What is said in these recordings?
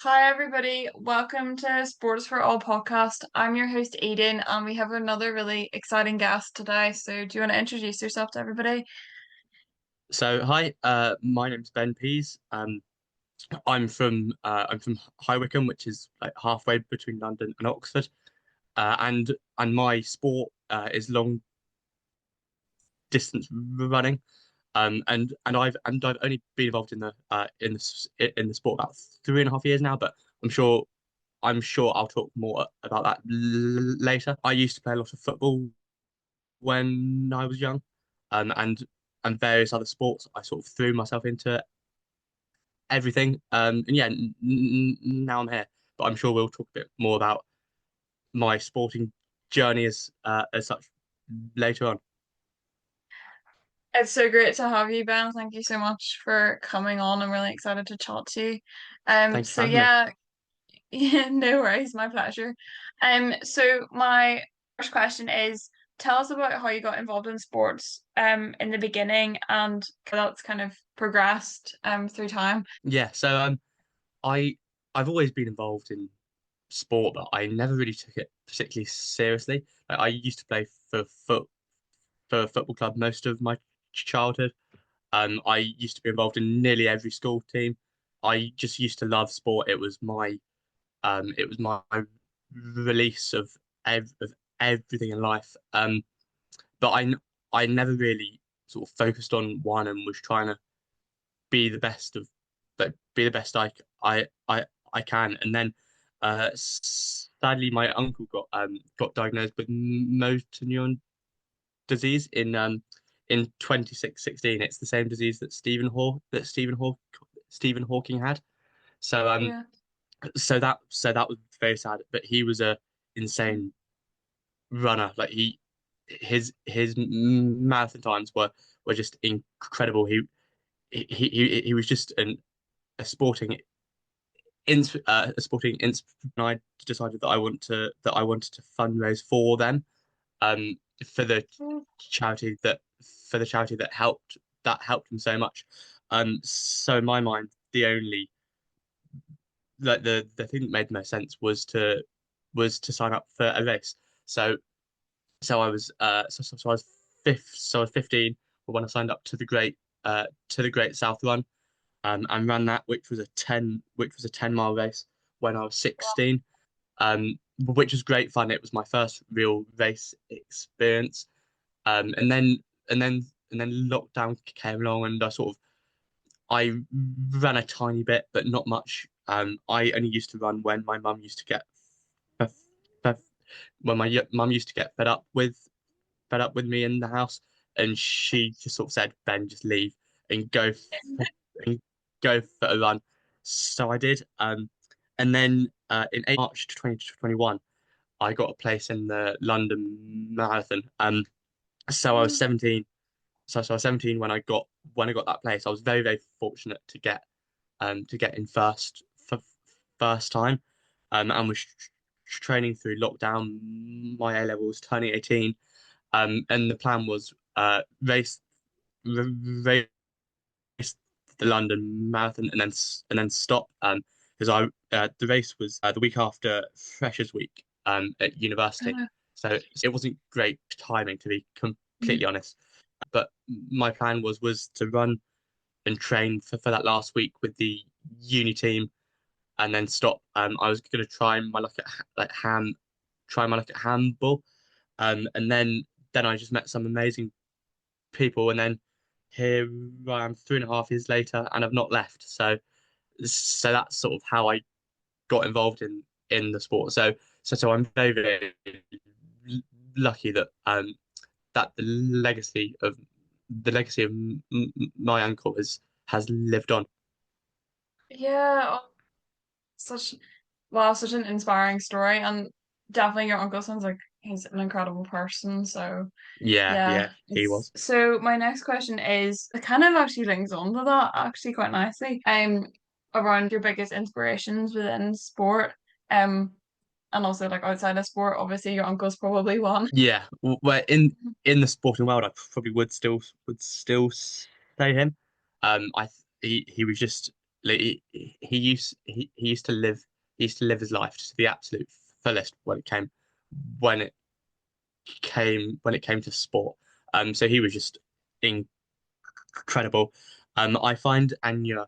Hi, everybody. Welcome to Sports for All podcast. I'm your host, Aiden, and we have another really exciting guest today. So, do you want to introduce yourself to everybody? So hi, my name's Ben Pease. I'm from High Wycombe, which is like halfway between London and Oxford. And my sport is long distance running. And I've only been involved in the sport about 3.5 years now. But I'm sure I'll talk more about that later. I used to play a lot of football when I was young, and various other sports. I sort of threw myself into everything. And yeah, now I'm here, but I'm sure we'll talk a bit more about my sporting journey as such later on. It's so great to have you, Ben. Thank you so much for coming on. I'm really excited to chat to you. Thank you So for having me. yeah, yeah, no worries, my pleasure. So my first question is, tell us about how you got involved in sports, in the beginning and how that's kind of progressed, through time. Yeah, so I I've always been involved in sport, but I never really took it particularly seriously. Like, I used to play for a football club most of my childhood. I used to be involved in nearly every school team. I just used to love sport. It was my release of everything in life. But I never really sort of focused on one and was trying to be the best of be the best I can. And then sadly my uncle got diagnosed with motor neuron disease in 2016. It's the same disease that Stephen Hawking had. So Yeah. so that was very sad. But he was a insane runner. Like his marathon times were just incredible. He was just a sporting ins. And I decided that I wanted to fundraise for them, um, for the charity that for the charity that helped him so much. So in my mind, the thing that made the most sense was to sign up for a race. So so I was 15 when I signed up to the Great South Run, and ran that, which was a 10 mile race when I was 16, which was great fun. It was my first real race experience. And then and then and then lockdown came along, and I ran a tiny bit, but not much. I only used to run when my mum used to get fed, fed- when my mum used to get fed up with me in the house, and she just sort of said, "Ben, just leave and and go for a run." So I did. And then in March 2021, I got a place in the London Marathon. So I was 17. So I was 17 when I got that place. I was very, very fortunate to get in first time, and was training through lockdown. My A levels, turning 18, and the plan was race the London Marathon, and then stop. Because I the race was the week after Freshers Week at university, so it wasn't great timing, to be completely honest. But my plan was to run and train for that last week with the uni team, and then stop. I was going to try my luck at handball, and then I just met some amazing people, and then here I am 3.5 years later, and I've not left. So that's sort of how I got involved in the sport. So I'm very, very lucky that the legacy of my uncle has lived on. Yeah, oh, such wow, such an inspiring story, and definitely your uncle sounds like he's an incredible person. So Yeah, yeah, yeah, he it's was. so my next question is it kind of actually links on to that actually quite nicely. Around your biggest inspirations within sport, and also like outside of sport, obviously your uncle's probably one. Yeah, well, in the sporting world, I probably would still say him. He was just like he used to live his life to the absolute fullest when it when it came to sport. So he was just incredible. I find Anya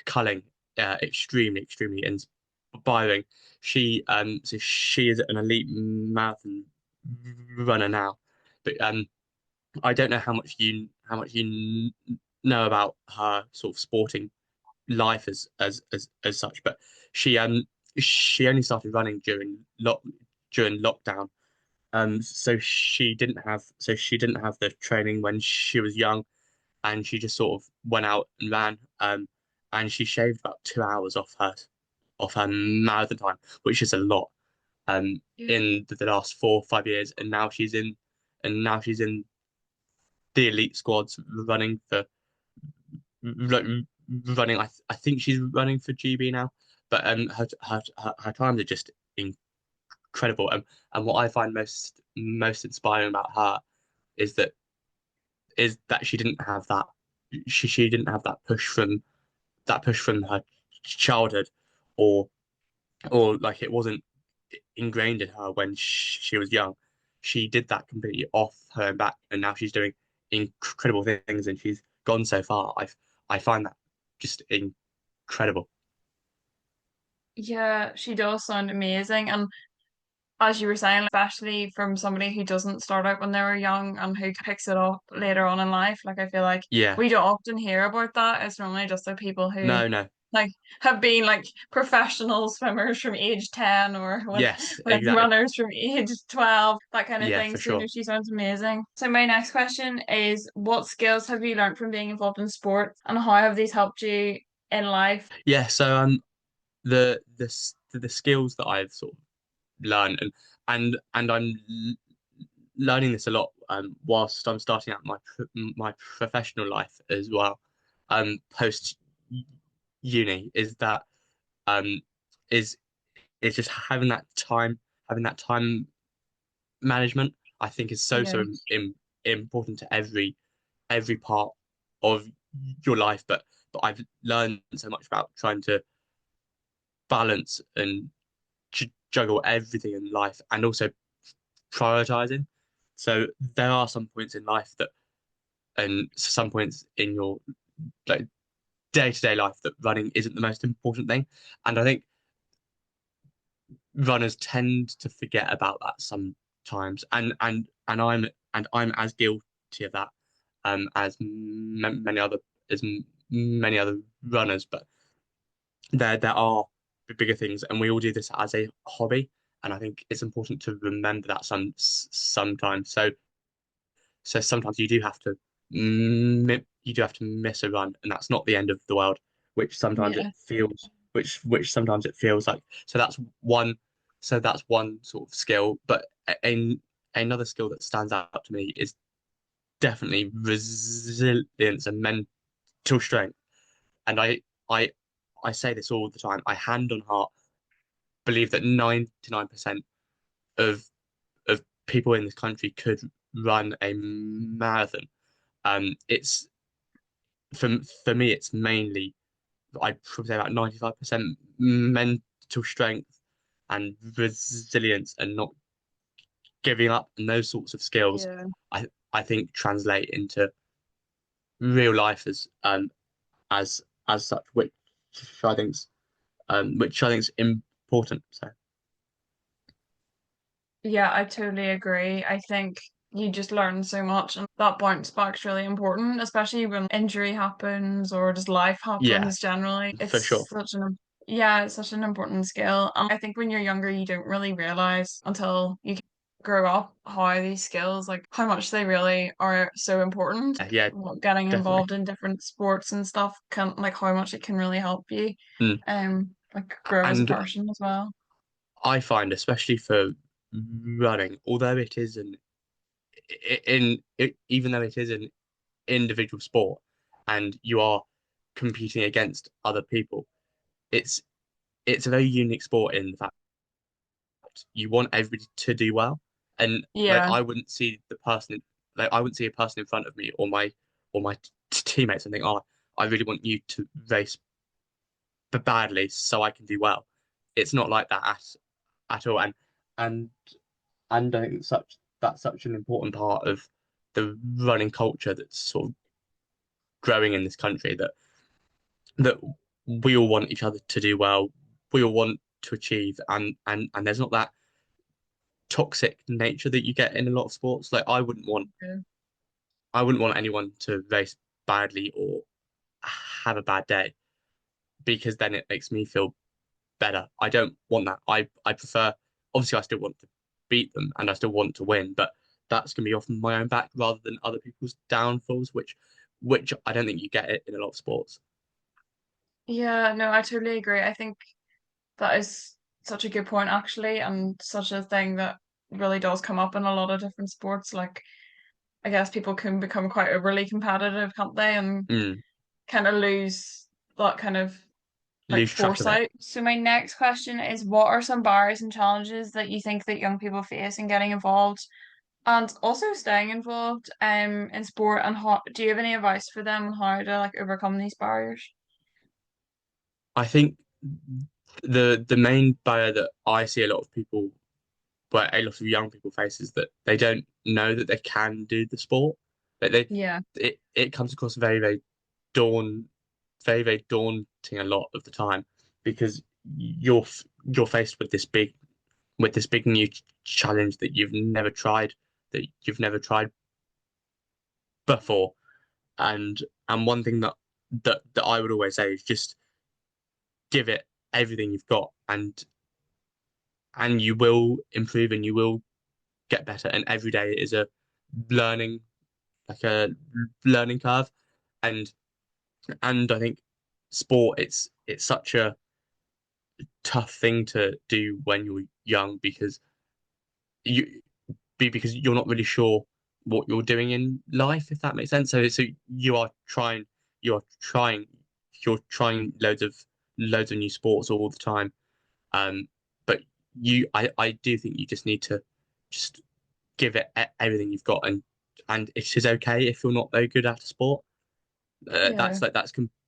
Culling extremely inspiring. She is an elite marathon runner now, but I don't know how much you know about her sort of sporting life as such, but she she only started running during lockdown. So she didn't have the training when she was young, and she just sort of went out and ran. And she shaved about 2 hours off her marathon time, which is a lot. Yeah. In the last 4 or 5 years, and now she's in the elite squads running. I think she's running for GB now, but her times are just incredible. And what I find most inspiring about her is that she didn't have that she didn't have that push from her childhood, or like it wasn't ingrained in her when she was young. She did that completely off her own back, and now she's doing incredible things, and she's gone so far. I find that just incredible. Yeah, she does sound amazing. And as you were saying, especially from somebody who doesn't start out when they were young and who picks it up later on in life, like I feel like Yeah. we don't often hear about that. It's normally just the people who No, no. like have been like professional swimmers from age 10 or when Yes, like exactly. runners from age 12, that kind of Yeah, thing. for So no, sure. she sounds amazing. So my next question is, what skills have you learned from being involved in sports and how have these helped you in life? Yeah, so the skills that I've sort of learned, and learning this a lot whilst I'm starting out my professional life as well, post uni, is that um is is just having that time management. I think is Yeah. important to every part of your life, but I've learned so much about trying to balance and juggle everything in life, and also prioritizing. So there are some points in life that, and some points in your like day-to-day life, that running isn't the most important thing. And I think runners tend to forget about that sometimes. And I'm as guilty of that as as many other runners. But there are bigger things, and we all do this as a hobby. And I think it's important to remember that sometimes. So sometimes you do have to miss a run, and that's not the end of the world, Yeah. which sometimes it feels like. So that's one sort of skill. But another skill that stands out to me is definitely resilience and mental strength. And I I say this all the time. I hand on heart believe that 99% of people in this country could run a marathon. It's for me, it's mainly, I'd probably say about 95% mental strength and resilience, and not giving up, and those sorts of skills. Yeah. I think translate into real life as as such, I think's which I think's important. So Yeah, I totally agree. I think you just learn so much, and that bounce back's really important, especially when injury happens or just life yeah, happens generally. for sure. Yeah, it's such an important skill. And I think when you're younger, you don't really realize until you grow up how these skills, like how much they really are so important. Yeah, Getting definitely. involved in different sports and stuff can like how much it can really help you, Mm. like grow as a And person as well. I find, especially for running, although it is even though it is an individual sport, and you are competing against other people, it's it's a very unique sport in the fact you want everybody to do well. And like Yeah. I wouldn't see a person in front of me, or my teammates, and think, oh, I really want you to race badly so I can do well. It's not like that at all. And and I think that's such an important part of the running culture that's sort of growing in this country, that we all want each other to do well. We all want to achieve, and there's not that toxic nature that you get in a lot of sports. Like I wouldn't want anyone to race badly or have a bad day, because then it makes me feel better. I don't want that. I prefer, obviously I still want to beat them and I still want to win, but that's gonna be off my own back rather than other people's downfalls, which I don't think you get it in a lot of sports. Yeah, no, I totally agree. I think that is such a good point, actually, and such a thing that really does come up in a lot of different sports. Like, I guess people can become quite overly competitive, can't they? And Mm, kind of lose that kind of like lose track of it. foresight. So my next question is, what are some barriers and challenges that you think that young people face in getting involved and also staying involved in sport, and how do you have any advice for them on how to like overcome these barriers? I think the main barrier that I see a lot of people, but a lot of young people face, is that they don't know that they can do the sport. That Yeah. it comes across dawn very daunting a lot of the time, because you're faced with this big new challenge that you've never tried before. And one thing that I would always say is just give it everything you've got, and you will improve and you will get better. And every day is a learning a learning curve. And I think sport, it's such a tough thing to do when you're young, you because you're not really sure what you're doing in life, if that makes sense. So you are trying you're trying loads of new sports all the time. Um, but I do think you just need to just give it everything you've got, and it is okay if you're not very good at a sport. Yeah.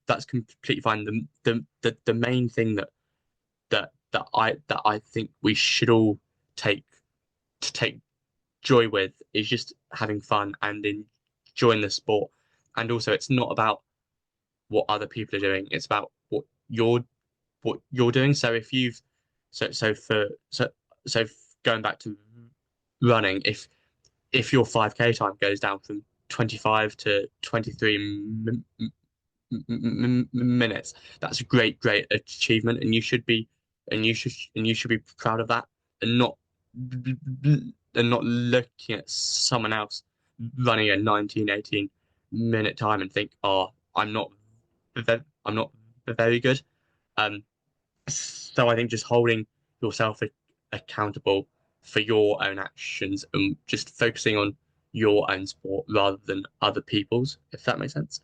That's completely fine. The main thing that I think we should all take take joy with is just having fun and enjoying the sport. And also, it's not about what other people are doing; it's about what you're doing. So if you've so for so going back to running, if your 5K time goes down from 25 to 23 minutes, that's a great achievement, and you should be proud of that, and not looking at someone else running a 19-18 minute time and think, oh, I'm not very good. Um, so I think just holding yourself accountable for your own actions and just focusing on your own sport rather than other people's, if that makes sense.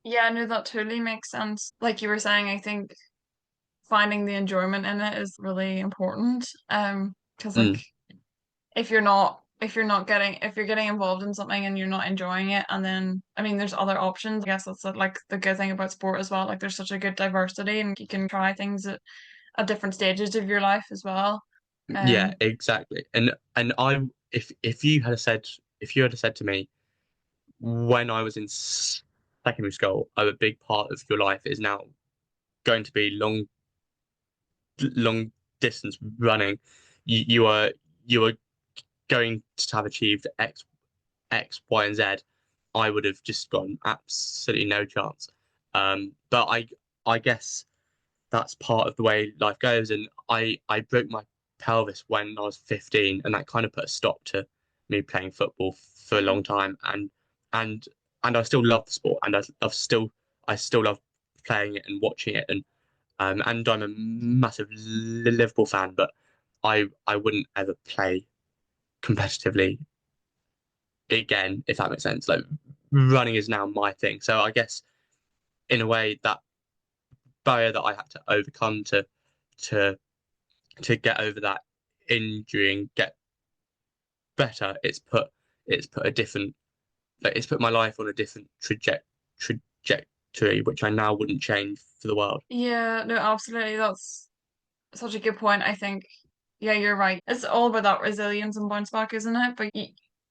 Yeah, no, that totally makes sense. Like you were saying, I think finding the enjoyment in it is really important. Because like Mm. if you're getting involved in something and you're not enjoying it, and then I mean there's other options. I guess that's like the good thing about sport as well. Like there's such a good diversity and you can try things at different stages of your life as well. Yeah, Um, exactly. And I if you had said to me when I was in secondary school, a big part of your life is now going to be long distance running. You are going to have achieved X, Y, and Z. I would have just gone absolutely no chance. But I guess that's part of the way life goes. And I broke my pelvis when I was 15, and that kind of put a stop to me playing football for a long time. And I still love the sport, and I still love playing it and watching it. And I'm a massive Liverpool fan, but I wouldn't ever play competitively again, if that makes sense. Like running is now my thing. So I guess in a way that barrier that I had to overcome to get over that injury and get better, it's put a different, like it's put my life on a different trajectory trajectory, which I now wouldn't change for the world. Yeah, no, absolutely. That's such a good point. I think, yeah, you're right. It's all about that resilience and bounce back, isn't it? But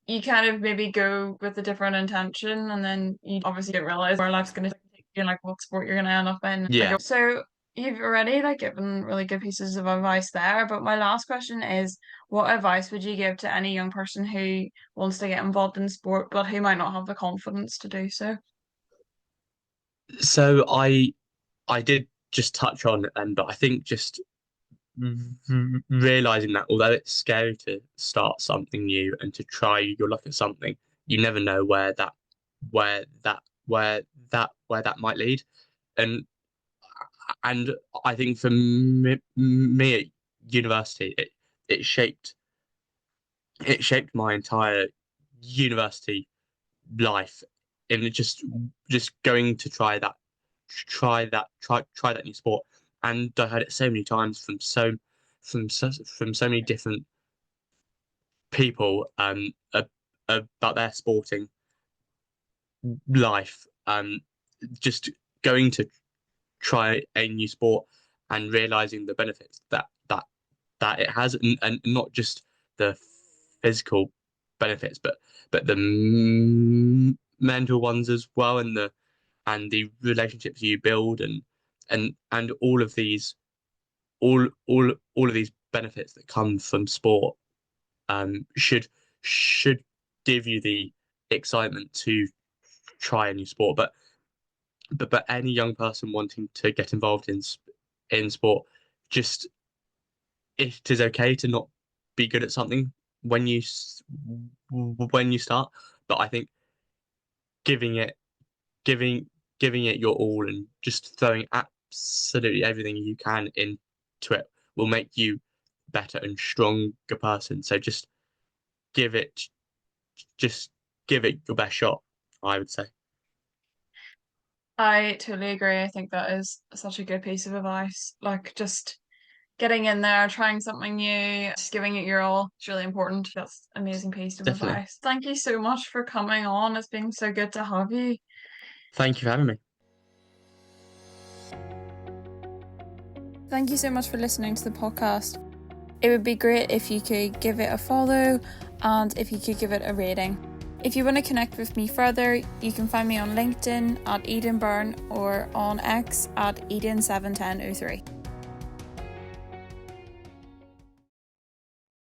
you kind of maybe go with a different intention, and then you obviously don't realize where life's going to take you and like what sport you're going to end up in. Yeah. So you've already like given really good pieces of advice there. But my last question is, what advice would you give to any young person who wants to get involved in sport, but who might not have the confidence to do so? So I did just touch on, and but I think just realizing that although it's scary to start something new and to try your luck at something, you never know where that where that might lead. And and I think for me at university, it shaped it shaped my entire university life in just going to try that new sport. And I heard it so many times from so many different people about their sporting life. Just going to try a new sport and realizing the benefits that it has, and not just the physical benefits, but the mental ones as well, and the relationships you build, and all of these benefits that come from sport should give you the excitement to try a new sport. But any young person wanting to get involved in sport, just it is okay to not be good at something when when you start. But I think giving it giving giving it your all and just throwing absolutely everything you can into it will make you better and stronger person. So give it just give it your best shot, I would say. I totally agree. I think that is such a good piece of advice. Like just getting in there, trying something new, just giving it your all. It's really important. That's an amazing piece of Definitely. advice. Thank you so much for coming on. It's been so good to have you. Thank you for having me. Thank you so much for listening to the podcast. It would be great if you could give it a follow and if you could give it a rating. If you want to connect with me further, you can find me on LinkedIn at Eden Byrne or on X at Eden71003.